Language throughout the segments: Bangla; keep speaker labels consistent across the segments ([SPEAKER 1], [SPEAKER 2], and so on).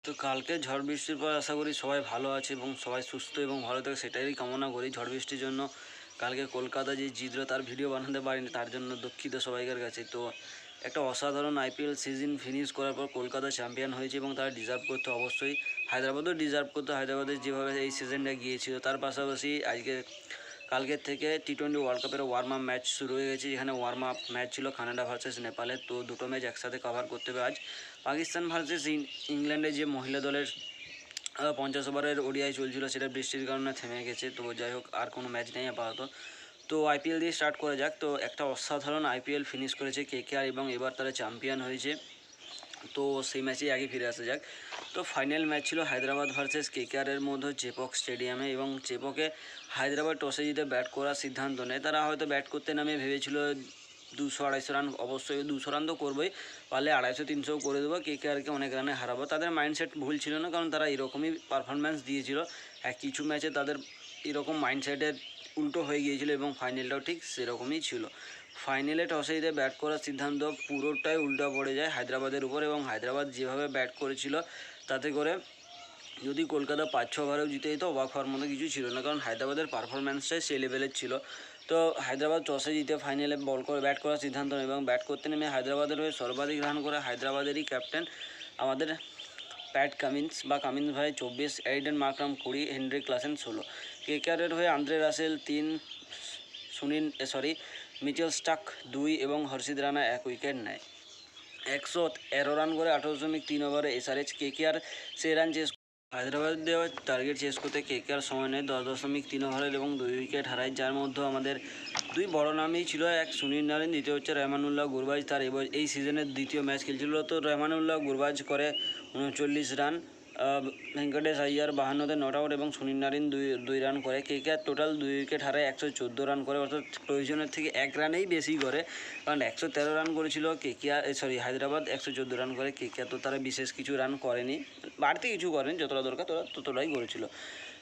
[SPEAKER 1] তো কালকে ঝড় বৃষ্টির পর আশা করি সবাই ভালো আছে এবং সবাই সুস্থ এবং ভালো থাকে, সেটাই কামনা করি। ঝড় বৃষ্টির জন্য কালকে কলকাতা যে জিতলো তার ভিডিও বানাতে পারিনি, তার জন্য দুঃখিত সবাইকার কাছে। তো একটা অসাধারণ আইপিএল সিজন ফিনিশ করার পর কলকাতা চ্যাম্পিয়ন হয়েছে এবং তারা ডিজার্ভ করতে অবশ্যই, হায়দ্রাবাদও ডিজার্ভ করতে। হায়দ্রাবাদের যেভাবে এই সিজনটা গিয়েছিল, তার পাশাপাশি কালকের থেকে টি20 ওয়ার্ল্ড কাপের ওয়ার্ম আপ ম্যাচ শুরু হয়ে গেছে, যেখানে ওয়ার্ম আপ ম্যাচ ছিল কানাডা ভার্সেস নেপালের। তো দুটো ম্যাচ একসাথে কভার করতে হবে আজ। পাকিস্তান ভার্সেস ইংল্যান্ডের যে মহিলা দলের 50 ওভারের ওডিআই চলছিল, সেটা বৃষ্টির কারণে থেমে গেছে। তো যাই হোক, আর কোনো ম্যাচ নেই আপাতত। তো আইপিএল দিয়ে স্টার্ট করা যাক। তো একটা অসাধারণ আইপিএল ফিনিশ করেছে কেকেআর এবং এবার তারা চ্যাম্পিয়ন হয়েছে। তো সেই ম্যাচেই আগে ফিরে আসা যাক। তো ফাইনাল ম্যাচ ছিল হায়দ্রাবাদ ভার্সেস কেকেআরের মধ্যে চেপক স্টেডিয়ামে, এবং চেপকে হায়দ্রাবাদ টসে জিতে ব্যাট করার সিদ্ধান্ত নেয়। তারা হয়তো ব্যাট করতে নামে ভেবেছিল 200-250 রান, অবশ্যই 200 রান তো করবোই, পারলে 250-300 করে দেবো, কেকেআরকে অনেক রানে হারাবো। তাদের মাইন্ডসেট ভুল ছিল না, কারণ তারা এরকমই পারফরম্যান্স দিয়েছিল। কিছু ম্যাচে তাদের এরকম মাইন্ডসেটের উল্টো হয়ে গিয়েছিল এবং ফাইনালটাও ঠিক সেরকমই ছিল। ফাইনালে টসে জিতে ব্যাট করার সিদ্ধান্ত পুরোটাই উল্টা পড়ে যায় হায়দ্রাবাদের উপর, এবং হায়দ্রাবাদ যেভাবে ব্যাট করেছিল তাতে করে যদি কলকাতা 5-6 ওভারেও জিতে যেত, অবাক হওয়ার মতো কিছু ছিল না, কারণ হায়দ্রাবাদের পারফরম্যান্সটাই সেই লেভেলের ছিল। তো হায়দ্রাবাদ টসে জিতে ফাইনালে ব্যাট করার সিদ্ধান্ত নেয়, এবং ব্যাট করতে নেমে হায়দ্রাবাদের হয়ে সর্বাধিক রান করে হায়দ্রাবাদেরই ক্যাপ্টেন আমাদের প্যাট কামিন্স ভাই 24, এইডেন মার্করাম 20, হেনরি ক্লাসেন 16। কেকেআরের হয়ে আন্দ্রে রাসেল 3, মিচেল স্টার্ক 2 এবং হর্ষিত রানা 1 উইকেট নেয়। 113 রান করে 18.3 ওভারে এসআরএইচ। কেকেআর সেই রান চেস হায়দ্রাবাদ দেওয়ার টার্গেট শেষ করতে কেকেআর সময় নেয় 10.3 ওভারের এবং 2 উইকেট হারায়, যার মধ্যে আমাদের দুই বড় নামই ছিল। এক সুনীল নারিন, দ্বিতীয় হচ্ছে রেহমানুল্লাহ গুরবাজ। তার এই সিজনের দ্বিতীয় ম্যাচ খেলছিল। তো রেহমানুল্লাহ গুরবাজ করে 39 রান, ভেঙ্কটেশ আইয়ার 52তে নট আউট এবং সুনীল নারিন 2 রান করে। কেকেআর টোটাল 2 উইকেট হারায় 114 রান করে, অর্থাৎ প্রয়োজনের থেকে 1 রানেই বেশি করে, কারণ 113 রান করেছিল হায়দ্রাবাদ 114 রান করে। কেকেআর তো তারা বিশেষ কিছু রান করেনি, বাড়তি কিছু করেনি, যতটা দরকার ততটাই করেছিল।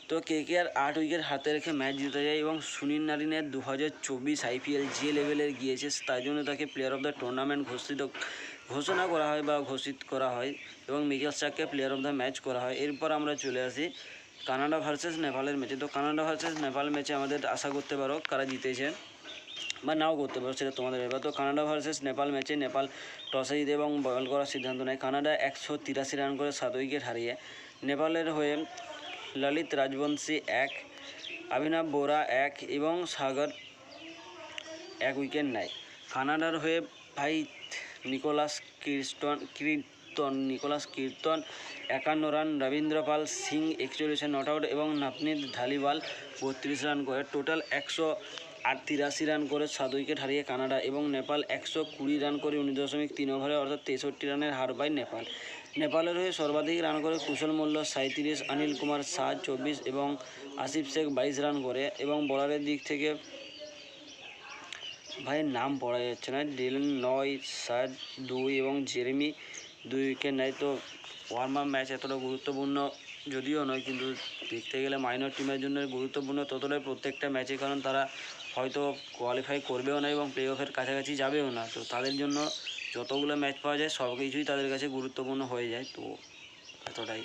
[SPEAKER 1] তো কেকেআর 8 উইকেট হাতে রেখে ম্যাচ জিতে যায়, এবং সুনীল নারিনের 2024 আইপিএল যে লেভেলের গিয়েছে, তাই জন্য তাকে প্লেয়ার অফ দ্য টুর্নামেন্ট ঘোষণা করা হয় এবং মিচেল স্টার্ককে প্লেয়ার অফ দ্য ম্যাচ করা হয়। এরপর আমরা চলে আসি কানাডা ভার্সেস নেপালের ম্যাচে। তো কানাডা ভার্সেস নেপাল ম্যাচে আমাদের আশা করতে পারো কারা জিতেছে বা নাও করতে পারো, সেটা তোমাদের ব্যাপার। তো কানাডা ভার্সেস নেপাল ম্যাচে নেপাল টসে জিতে এবং বল করার সিদ্ধান্ত নেয়। কানাডা 183 রান করে 7 উইকেট হারিয়ে। নেপালের হয়ে ললিত রাজবংশী 1, অভিনব বোরা 1 এবং সাগর 1 উইকেট নেয়। কানাডার হয়ে ভাই Nicholas Kirton 51 run, Ravinder Pal Singh 41 not out এবং নবনীত ধালিওয়াল 32 রান করে। টোটাল 183 রান করে 7 উইকেট হারিয়ে কানাডা, এবং নেপাল 120 রান করে 19.3 ওভারে, অর্থাৎ 63 রানের হার পায় নেপাল। নেপালের হয়ে সর্বাধিক রান করে কুশল মল্ল 37, অনিল কুমার শাহ 24 এবং আসিফ শেখ 22 রান করে। এবং বলারের দিক থেকে ভাইয়ের নাম পড়া যাচ্ছে না, ডিলেন নয় 2 এবং জেরেমি 2 উইকেট নেয়। তো ওয়ার্ম আপ ম্যাচ এতটা গুরুত্বপূর্ণ যদিও নয়, কিন্তু দেখতে গেলে মাইনর টিমের জন্য গুরুত্বপূর্ণ ততটাই প্রত্যেকটা ম্যাচে, কারণ তারা হয়তো কোয়ালিফাই করবেও না এবং প্লে অফের কাছাকাছি যাবেও না। তো তাদের জন্য যতগুলো ম্যাচ পাওয়া যায় সব কিছুই তাদের কাছে গুরুত্বপূর্ণ হয়ে যায়। তো এতটাই।